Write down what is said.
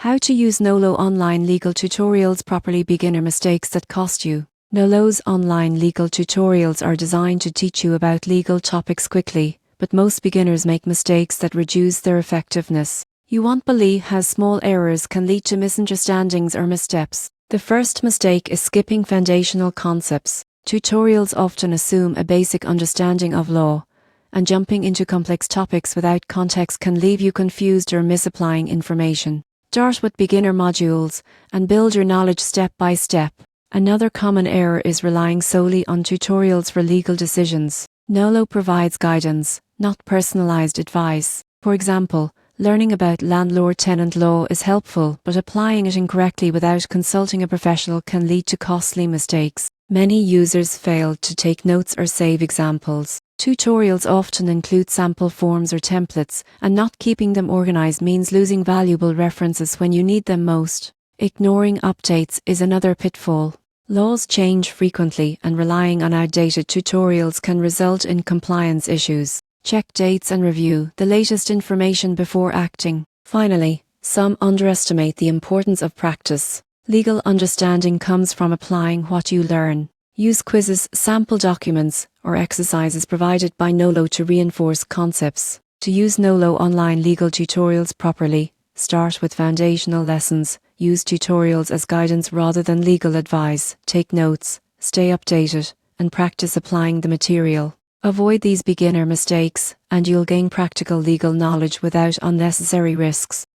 How to use Nolo online legal tutorials properly. Beginner mistakes that cost you. Nolo's online legal tutorials are designed to teach you about legal topics quickly, but most beginners make mistakes that reduce their effectiveness. You won't believe how small errors can lead to misunderstandings or missteps. The first mistake is skipping foundational concepts. Tutorials often assume a basic understanding of law, and jumping into complex topics without context can leave you confused or misapplying information. Start with beginner modules and build your knowledge step by step. Another common error is relying solely on tutorials for legal decisions. Nolo provides guidance, not personalized advice. For example, learning about landlord-tenant law is helpful, but applying it incorrectly without consulting a professional can lead to costly mistakes. Many users fail to take notes or save examples. Tutorials often include sample forms or templates, and not keeping them organized means losing valuable references when you need them most. Ignoring updates is another pitfall. Laws change frequently, and relying on outdated tutorials can result in compliance issues. Check dates and review the latest information before acting. Finally, some underestimate the importance of practice. Legal understanding comes from applying what you learn. Use quizzes, sample documents, or exercises provided by Nolo to reinforce concepts. To use Nolo online legal tutorials properly, start with foundational lessons. Use tutorials as guidance rather than legal advice. Take notes, stay updated, and practice applying the material. Avoid these beginner mistakes, and you'll gain practical legal knowledge without unnecessary risks.